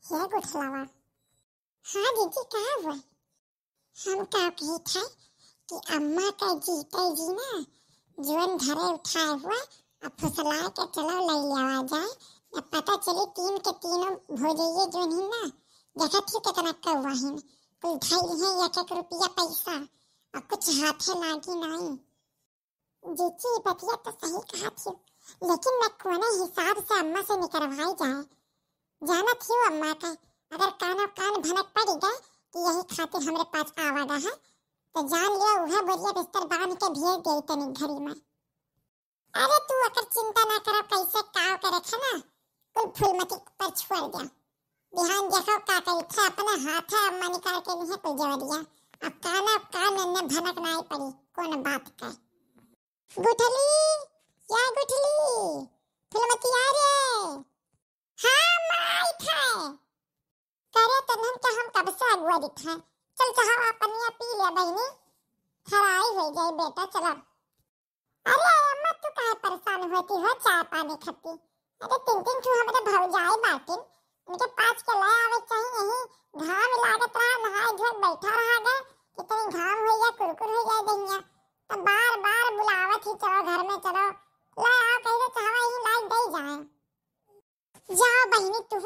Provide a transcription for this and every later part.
हे गुठलावा। हाँ दीदी कहाँ हुआ? हम का कही था कि अम्मा का जीते जी ना जीवन धरे उठाए हुआ अब फुसला के चलो ले लिया जाए न पता चले तीन के तीनों भोजइये जो नहीं ना देखा थी कितना कौवा है कुल ढाई है एक रुपया पैसा और कुछ हाथे लागी नहीं। जीची बतिया तो सही कहा थी लेकिन मैं कोने हिसाब से अम्मा से निकलवाई जाए जाना थी अम्मा का अगर कान भनक पड़ी गए कि यही खातिर हमरे पास आवागा है तो जान लिया वह बोलिया बिस्तर बांध के भेज दे तनी घड़ी में। अरे तू अगर चिंता ना करो कैसे काव करे था ना कुल फूलमती पर छोड़ दिया बिहान देखो का करी था अपने हाथ अम्मा निकाल के नहीं कुल जवा दिया अब कान ने भनक नहीं पड़ी कौन बात का। गुठली या गुठली फूलमती आ रे। हाँ माई था करे तनहन के हम कब से अगुआ दिखा चल चाह पनिया पी ले बहनी खराई हो जाए बेटा चलो। अरे अम्मा तू काहे परेशान होती हो चाय पानी खाती अरे तीन तू हमारे भौजाई बाटिन उनके पास के ले आवे चाहिए यही घाम लागत रहा नहाए धोए बैठा रहा गए कितनी घाम हो या कुरकुर हो जाए दहिया तो बार बार बुलावत ही चलो घर में चलो ले आओ कहीं तो चाहवा यही लाइट दे जाए। जाओ बहनी तू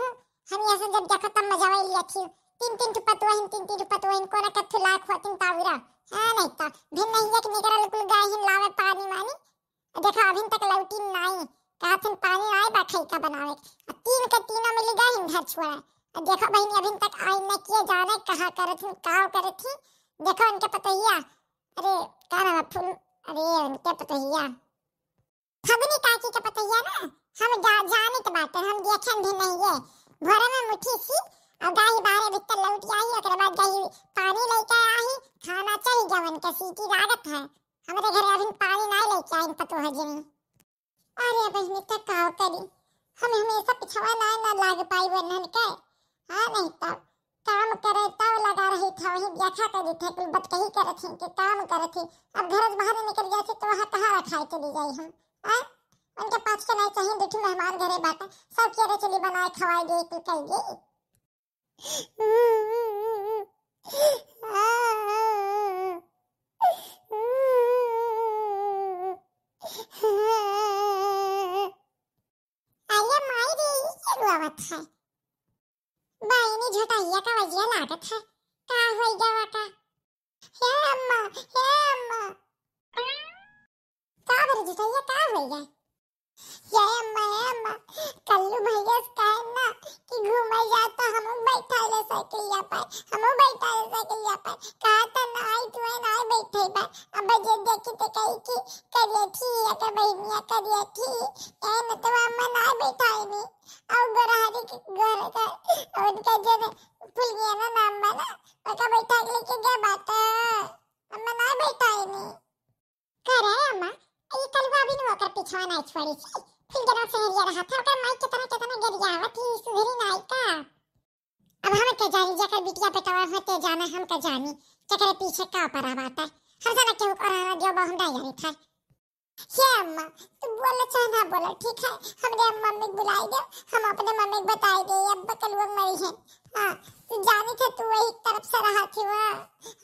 हम यहाँ से जब देखो तब मजा वाली लिया तीन पतुआ को ना कथु लाख होतिन तावीरा हां नहीं तो भिन नहीं एक निकरल कुल गाय हिन लावे पानी मानी देखो अभी तक लौटी नहीं काथन पानी आए बाखई का बनावे तीन के तीनों मिल गए हिन घर छोड़ा देखो बहनी अभी तक आई न किए जाने कहां करत हूं काव करत थी देखो उनके पतैया अरे का नाम फूल अरे उनके पतैया फगनी काकी के पतैया ना हम जाने के बात हम देखें भी नहीं है भोरे में मुट्ठी सी और गाय बाहर भीतर लौट आई ओकरे बाद गाय पानी लेके आई खाना चाहिए जवन के सीटी लागत है हमरे घरे अभी पानी ना लेके आई पतो है जनी। अरे बहनी तक काव करी हम हमेशा पिछवा ना लाग पाई वरन के हां नहीं तो काम करे तो लगा रही था वही देखा करी थे कुल बात कही करे थे कि काम करे थे अब घर बाहर निकल गए थे तो वहां कहां रखाए चली गई हम हां उनके पास के नहीं चाहिए दुठू मेहमान घरे बाटा सब केरे चली बनाए खवाए दे कुल कह दे। आया माई रे ये रुआवत है बाईनी झटाइया का वजिया लागत है का होई जावा का हे अम्मा का बर झटाइया का होई गया ये अम्मा कल्लू भैया कहे ना कि घूमे जाता हम बैठा ले साइकिलिया पर हम बैठा ले साइकिलिया पर कहा था ना आई तू ना बैठे बा अब जे देखी तो कही कि करिए थी या के बहनिया करिए थी ए न तो अम्मा ना बैठा नहीं और गोरहारी के घर का उनका जो भूल गया ना नाम बना ओका बैठा लेके गया बात अम्मा ना बैठा नहीं करे अम्मा ये कलवा भी नु ओकर पिछवा ना छोड़ी थी फिर जरा से ये रहा था ओकर माई कितना गरियावत थी सुधरी नाई का अब हम के जानी जकर बिटिया पेटवा होते जाना हम का जानी जकर पीछे का पर आता हर जना के कराना जो बहु डायरी था। हे अम्मा तू बोले चाहे ना बोले ठीक है हमरे मम्मी बुलाई दे हम अपने मम्मी बता दे अब कलवा मरी है हां तू जानी थे तू वही तरफ से रहा थी वह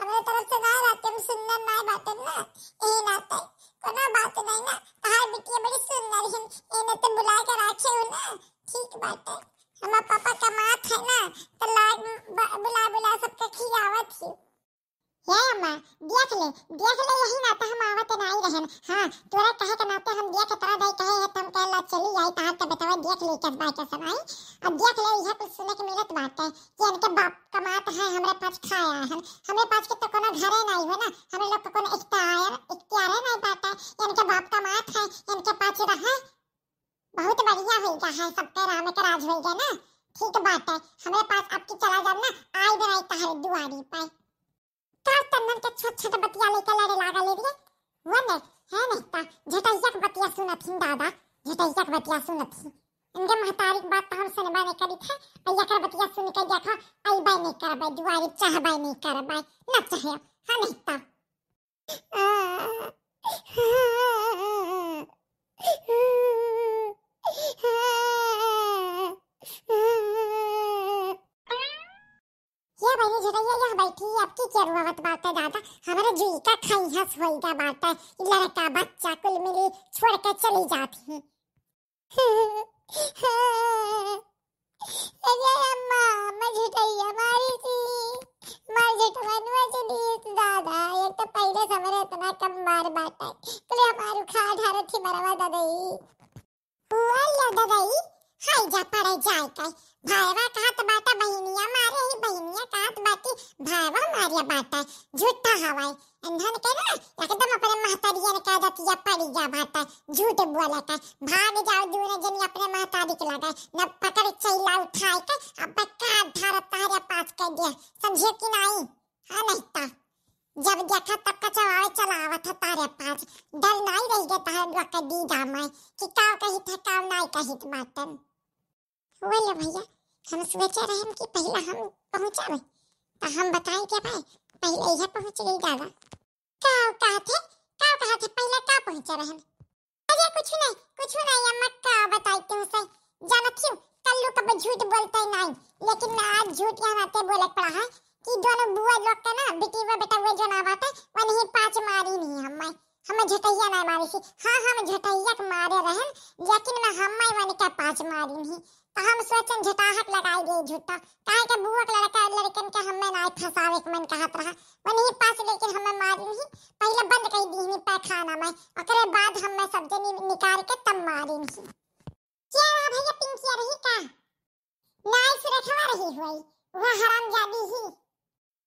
हमारे तरफ से ना रहते हम सुनना ना बात ना यही नाते कोना बात नहीं ना हां बिटिया बड़ी सुंदर है इन्हें तो बुला के रखे हो ना ठीक बात है हमारा पापा का मात है ना तो लाग बुला सबके खिलावत थी। हे अम्मा देख ले यही नाते हम आवत नहीं रहन हां तोरा कहे के नाते हम देख तोरा दई कहे है तुम कहला चली आई तार के बतावा देख ले किस बात के समय अब देख ले यह कुछ सुने के मिलत बात है कि इनके बाप कमात है हमरे पास खाया है हमरे पास के तो कोनो घरे नहीं है ना हम लोग को कोनो इख्तियार नहीं पाता इनके बाप कमात है इनके पास रहा बहुत बढ़िया हो गया है सबके राम के राज हो गया ना ठीक बात है हमरे पास अब की चला जाना आई बनाई तारे दुआरी पे का तन्नन के छोट बतिया लेके लड़े लागा ले रे वने है नहीं ता झटैया के बतिया सुनत थी दादा झटैया के बतिया सुनत थी इनके महतारी की बात तो हम सुनबा नहीं करी थे भैया के बतिया सुन के देखो आई बाई नहीं करबे दुआरी चाहबे नहीं करबे ना चाहे हां नहीं ता झटैया यह बैठी अब की क्या रुआवत बात है दादा हमारे जुई का खाई हंस होइगा बात है लड़का बच्चा कुल मिली छोड़ के चली जाती है अरे अम्मा मैं झटैया मारी थी मार झटवानुआ से दी दादा ये तो पहले समरे इतना कम मार बाटा कुल हमारू खा ढार थी मरवा दादाई हुआ लो दादाई हाय जा पड़े जाए काय भाईवा कहत बाटा बहिनिया मारे ही बहिनिया कहत बाटी भाईवा मारिया बाटा झूठा हवाई अंधन के ना एकदम अपने महतारिया ने कह दतिया पड़ी जा बाटा झूठ बोला का भाग जाओ दूर जनी अपने महतारी के लगा न पकड़ चैला उठाए के अब का धार तारे पास कर दिया समझे कि नहीं हां नहीं ता जब देखा तब का चलावत था तारे पास डर नहीं रह गया तारे लोग दी जा मैं कि काव कही था काव नहीं कही बातन बोले भैया हम सोचे रहे कि पहला हम पहुंचावे तो हम बताएं क्या भाई पहले यह पहुंच गई दादा काव कहा थे पहले का पहुंचे रहे अरे कुछ नहीं अम्मा का बताई तुमसे जाना क्यों कल्लू कब झूठ बोलते ही नहीं लेकिन मैं आज झूठ यहाँ आते बोले पड़ा है कि दोनों बुआ लोग का ना बेटी व बेटा वो जो ना बात है वो नहीं पांच मारी नहीं हमें झटैया नहीं मारी थी हाँ हम झटैया के मारे रहे लेकिन मैं हमें वन का पांच मारी नहीं तो हम सोचन झटाहट लगाई गई झूठा काहे के बुआ के लड़का लड़कन के हमें नहीं फसावे के मन कहत रहा वही पास लेकिन हमें मारी नहीं पहले बंद कर दी नहीं पैखाना में ओकरे बाद हमें सब जनी निकाल के तब मारी नहीं क्या भैया पिंकिया रही का नहीं सुरखवा रही हुई वह हरामजादी ही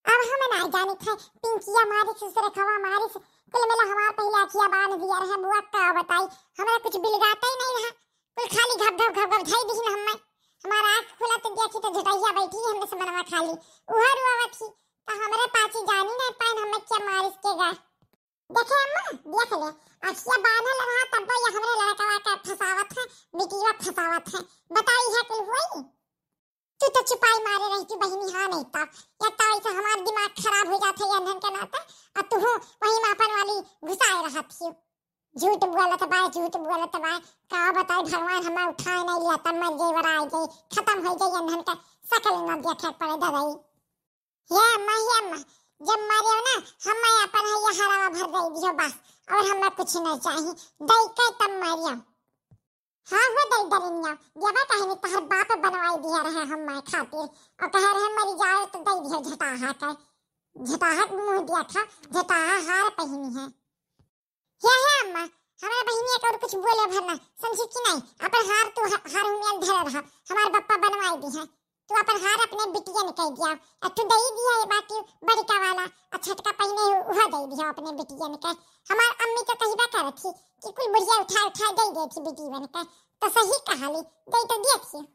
अब हमें नहीं जानी था पिंकिया मारी से सुरखवा मारी से कुल मिला हमारा पहले अखिया बांध दिया रहा बुआ का बताई हमें कुछ बिलगाता ही नहीं रहा कुल खाली घप घप धाई दी ना हमारा आँख खुला तो देखी तो झटैया बैठी हमने समनवा खाली उहर हुआ थी तो हमारे पाची जानी नहीं पाए हमें क्या मार इसके गा देखे अम्मा देख ले अखिया बांधल रहा तब ये हमरे लड़का का फसावत है बिटिया फसावत है बताई है कुल हुई तू तो छुपाई मारे रही थी बहनी हाँ नहीं था या तो ऐसा हमारा दिमाग खराब हो जाता है अंधन के नाते और तू वही मापन वाली घुसाए रहा थी झूठ बोला तबाय का बताए भगवान हमें उठाए नहीं लिया तब मर गई वराई गई खत्म हो गई अंधन का सकल न देखे पड़े दवाई ये अम्मा जब मरे हो ना हमें अपन है ये हरावा भर दे दियो बस और हमें कुछ नहीं चाहिए दई के तब मरियो हाँ हो दई दरिनिया देवा कहे नहीं तहर बाप बनवाई दिया रहे हमें खातिर और कह रहे मरी जाए तो दई दियो झटाहा मुंह दिया था झटाहा हार पहनी है अम्मा हमारा बहनिया को कुछ बोले भरना समझी कि नहीं अपन हार तू हार उमेल धर रहा हमार बप्पा बनवाई दी है तू अपन हार अपने बिटिया ने कह दिया और तू दई दिया ये बाकी बड़का वाला और छटका पहने वह दई दिया अपने बिटिया ने कह हमार अम्मी तो कहबा कर थी कि कुल बुढ़िया उठा दई दे थी बिटिया ने कह तो सही कहाली दई तो देखिए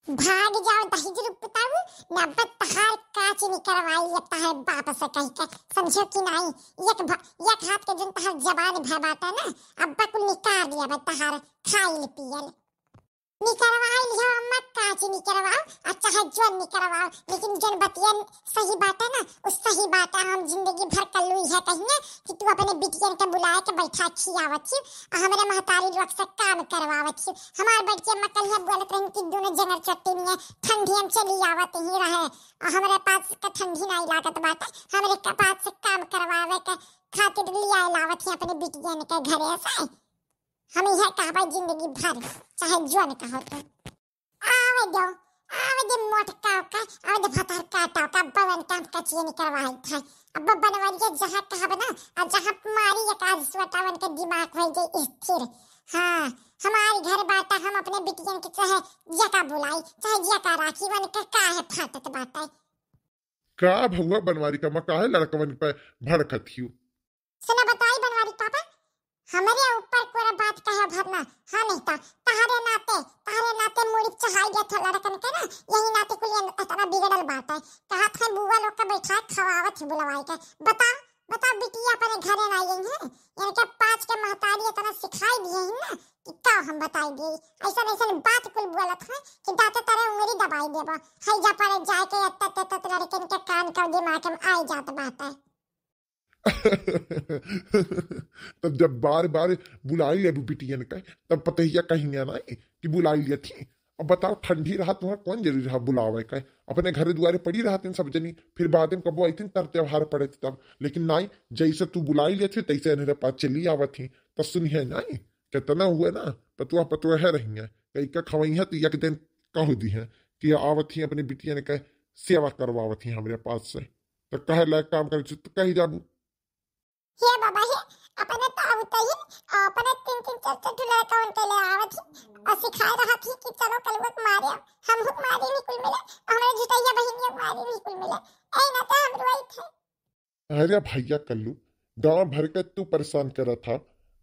भाग जाओ दहिजर पुताऊ नब्बत तहार काची नहीं करवाई ये तहार बाप से कह के समझो कि नहीं एक हाथ के जन तहार जबान भबाता ना अब्बा को निकाल दिया बे तहार खाइल पियल निकरवाई लियो अम्मा काची निकरवाओ अच्छा है जोन निकरवाओ लेकिन जन बतियन सही बात है ना उस सही बात हम जिंदगी भर कल्लुई है कहिए कि तू अपने बिटियन के बुलाए के बैठा खियावत छी हमरे महतारी लोग से काम करवावत छी हमार बड़के मकल है बोलत रहन कि दोनों जंगर चट्टी में ठंडी हम चली आवत ही रहे हमरे पास का ठंडी नहीं लागत बात हमरे के पास से काम करवावे के खातिर लिया लावत ही अपने बिटियन के घरे से हम यह कहबा जिंदगी भर चाहे जोन कहो तो आवे दो मोटका का आवे दो फतर काटा का बवन काम का चीज करवाई था अब बनवाई के जहां कहबा ना और जहां मारी एक आज स्वटावन के दिमाग हो गई स्थिर हां हमारे घर बाटा हम अपने बिटियन के चाहे जका बुलाई चाहे जका राखी वन के काहे फाटत बाटा का भौवा बनवारी का मका है लड़कवन पे भड़कत हियो सुना बताई बनवारी पापा हमारे ऊपर कोरा बात कहे भरना हाँ नहीं था तहारे नाते मुड़ी चढ़ाई गया था लड़कन के ना यही नाते कुल इतना बिगड़ल बात है कहा था बुआ लोग का बैठा खवावत बुलवाई के बता बिटिया अपने घरे ना आई है यानी के पांच के महतारी इतना सिखाई दिए हैं ना कि का हम बताई दी ऐसा बात कुल बोलत है कि दाते तारे उंगली दबाई देबा हई जा पर जाए के तत लड़कन के कान कर दिमाग में आई जात बात है तब जब बार बार बुलाई ले बिटियन का तब पता ही कहीं नहीं कि बुलाई लिया थी अब बताओ ठंडी रात तुम्हारा कौन जरूरी रहा बुलावे का, अपने घर दुआरे पड़ी रहते सब जनी, फिर बाद में कबो आई तर त्योहार पड़े तब, लेकिन नहीं जैसे तू बुलाई ले थे तैसे मेरे पास चली आवत थी। तो सुनिए नहीं कितना हुए ना पतुआ पतुआ है रही है कई का खवई है तो एक दिन कह दी है कि आवत थी अपनी बिटिया ने कह सेवा करवावत थी हमारे पास से, तो कहे लायक काम करे तो कही जाबू। हे बाबा हे अपने तो आवतही अपने तीन तीन चार चार ठुला कौन के ले आवत और सिखा रहा थी कि चलो कल वो मारे हम हुक मारे निकल मिले हमारे जुटैया बहनिया मारे निकल मिले ऐ ना तो हम रोई थे। अरे भैया कल्लू गांव भर के तू परेशान करा था,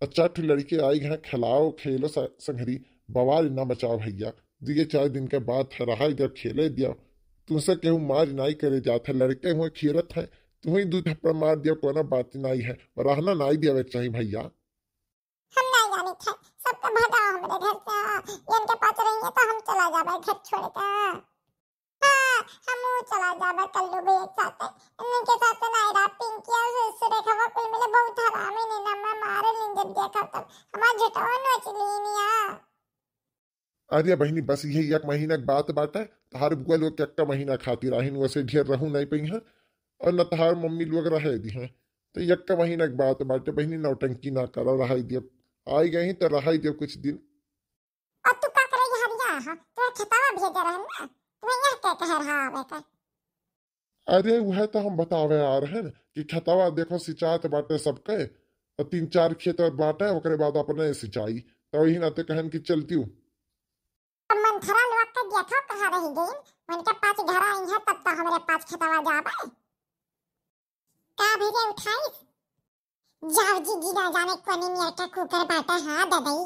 अच्छा ठू लड़के आई हैं खिलाओ खेलो संघरी, बवाल ना बचाओ भैया, दिए 4 दिन के बाद रहा जब खेले दिया, तुमसे केहू मार नाई करे जाते लड़के हुए खीरत है, तुम्हें दूध थप्पड़ मार दिया कोना बात नाई है, रहना नाई दिया चाहिए भैया। हम नहीं जाने थे सबका भगा हमारे घर से इनके पास रहेंगे तो हम चला जाबे घर छोड़ के। हां हम चला जाबे कल्लू भी एक साथ इनके साथ नहीं रहा पिंकी और सुरेखा वो कुल मिले बहुत हरामी ने नम्मा मारे लिंजर देखा तब हमार झटवा नचली निया। अरे बहनी बस यही 1 महीना की बात है, तहार बुआ लोग 1 महीना खाती रही वैसे ढेर रहू नहीं पई है, और न तहार मम्मी लोग रह दी हैं, तो 1 महीना की बात बाटे बहनी नौटंकी ना करो, रहा दियो आई गई तो रहा दियो कुछ दिन। और तू का करे हरिया हां तो खतावा भेज रहा ना तू यहां क्या कह रहा है का। अरे वह तो हम बतावे आ रहे हैं कि खतवा देखो सिंचात बाटे सबके, और 3-4 खेत बाटे ओकरे बाद अपने सिंचाई, तो वही नाते कहन की चलती हूँ। मंथरा लोग के देखो कहां रही गई उनके पास घर आई है तब तो हमारे पास खतावा जाबे का भेजे उठाई जाओ जी ना जाने कोनी में का कुकर बाटा हां दादाई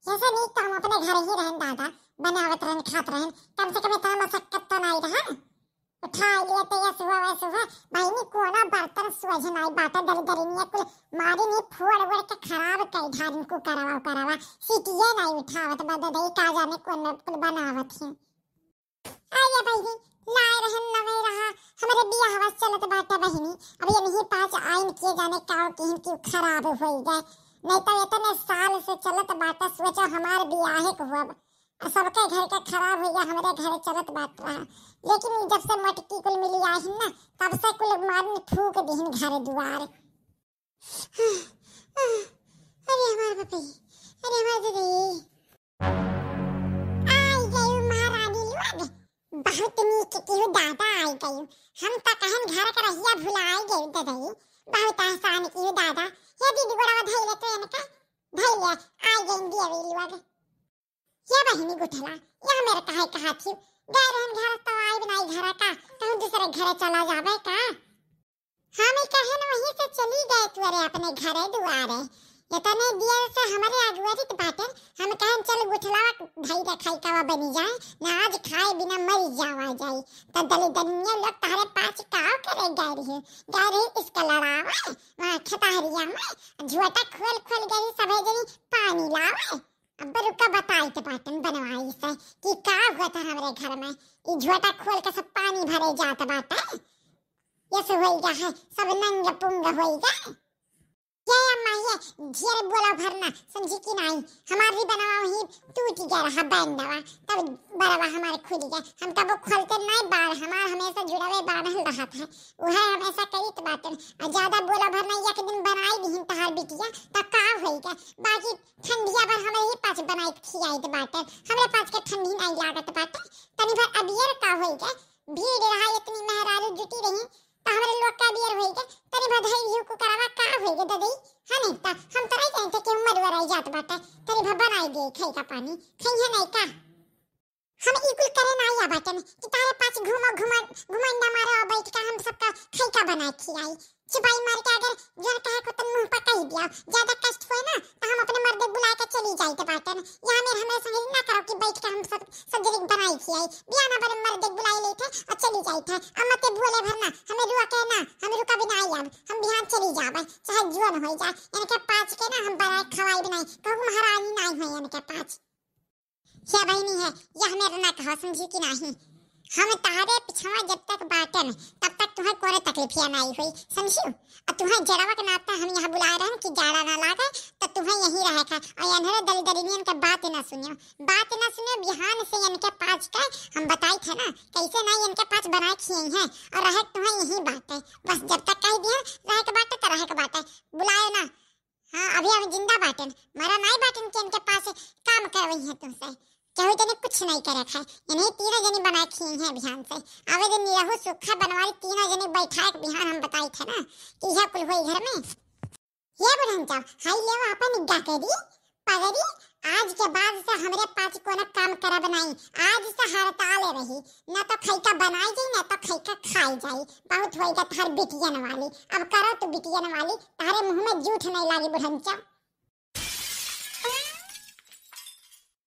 ऐसा नहीं तो हम अपने घर ही रहन दादा बनावत रहन खात रहन कम से कम इतना मशक्कत तो नहीं रहा उठा लिए तो ये सुबह भाईनी कोना बर्तन सुझनाई बाटा दरी दरी नहीं कुल मारी नहीं फोड़ वड़ के खराब कई ढारिन को करावा सीटिए नहीं उठावत दादाई का जाने कोन कुल बनावत है। आइए भाईनी लाए रहन नवे रहा हमारे बिया हवा चलत बाटा बहिनी अब ये नहीं पास आइन किए जाने का की खराब हो गए नहीं तो इतने साल से चलत बाटा सोचो हमारे बियाह को हुआ सबके घर का खराब हो गया हमारे घर चलत बात रहा, लेकिन जब से मटकी कुल मिली आई ना तब से कुल मारन फूक दीन घर दुआर। अरे हमारे पपी अरे हमारे दीदी आई गई महारानी लोग बहुत नीक की दादा आई गई हम तो कहन घर का रहिया भुलाई गई दादाई बहुत आसान की दादा ये दीदी बड़ा धैले तो इनका धैले आई गई देवी लोग ये बहिनी गुठला यह मेरे कहा थी गए रहन घर तो आई बनाई घर का कहूं दूसरे घर चला जावे का हम ही कहन वहीं से चली गए तुरे अपने घरे दुआरे इतने देर से हमारे अगुवरित बाटे हम कहन चल गुठला भाई रखाई का बनी जाए ना आज खाए बिना मर जावा जाए तो दली दनिया लोग तारे पास काव करे गए रही इसका लड़ावा वहां खतारिया में झोटा खोल गई सभे जनी पानी लावे अब रुका बताई तो बाटन बनवाई से कि का हुआ था हमारे घर में ये झोटा खोल के सब पानी भरे जाता बाटा ये सब हो गया है सब नंग पुंग हो गया ये अम्मा ये ढेर बोला भरना समझी कि नहीं हमारी बनावा ही टूट गया रहा बैंडवा तब बराबर हमारे खुद गया हम कब खोलते नहीं बाढ़ हमारा हमेशा जुड़ा हुआ बाढ़ रहा था वह हमेशा कई तो बात ज्यादा बोला भरना एक दिन बनाई नहीं तहार बिटिया तो का होएगा बाकी ठंडिया भर हमारे ही पास बनाई खियाई तो बात हमारे पास के ठंडी नहीं लागत बात तनी भर अबियर का होएगा भीड़ रहा इतनी मेहरारू जुटी रही तो हमारे लोग का बियर होएगा तनी बधाई यू को करावा का होएगा दादी हां नहीं ता हम तो नहीं जानते कि उम्र वराई जात बाटा तनी भर बनाई दे खाई का पानी खाई है नहीं का हम इकुल करे ना या बाटन कि तारे पास घुमाइंदा मारे और बैठ का हम सबका खाई का बना खिलाई छिपाई मार के अगर जन कहे को तन मुंह पर कह दिया ज्यादा कष्ट होए ना तो हम अपने मर्द बुला के चली जाई तो बाटन यहां मेरे हमें संग ना करो कि बैठ के हम सब जरी बनाई खिलाई बिया ना पर मर्द बुलाई ले थे और चली जाई थे अम्मा ते बोले भरना हमें रुआ के ना हम रुका भी ना आया हम बिहान चली जावे चाहे जुआन हो जाए इनके पाँच के ना हम बनाए खवाई बनाई कहूं महारानी नहीं है इनके पाँच क्या बहनी है यह मेरा ना कहो समझी कि नहीं हम तारे पिछवा जब तक बाटन तब तक तुम्हें कोरे तकलीफिया ना आई हुई, समझियो। और तुम्हें जड़वा के नाता हम यहाँ बुला रहे हैं कि जाड़ा ना लागे, तो तुम्हें यहीं रहे का। और अनहरे दली दलिनियन के बात ना सुनियो, बात ना सुनियो। बिहान से इनके पाँच का हम बताई थे ना कैसे ना इनके पाँच बनाए खिए हैं, और रहे तुम्हें यहीं बात है। बस जब तक कह दिया रहे के बात है तो रहे के बात है, बुलायो ना। हाँ अभी हम जिंदा बाटन, मरा नहीं बाटन के इनके पास काम करवई है तुमसे। केहू जने कुछ नहीं करे खाए, इन्हें तीनों जने बनाए खिए हैं बिहान से। आवे दिन निरहु सुखा बनवारी तीनों जने बैठाए बिहान हम बताई थे ना कि यह कुल होई घर में। ये बुढ़न जाओ हाई ले अपन निगाह करी पगड़ी। आज के बाद से हमरे पाँच कोना काम करा बनाई, आज से हड़ताल रही, न तो खैका बनाई जाई न तो खैका खाई जाई। बहुत होएगा थार बिटियन वाली, अब करो तो बिटियन वाली, तारे मुंह में जूठ नहीं लागी बुढ़न जाओ।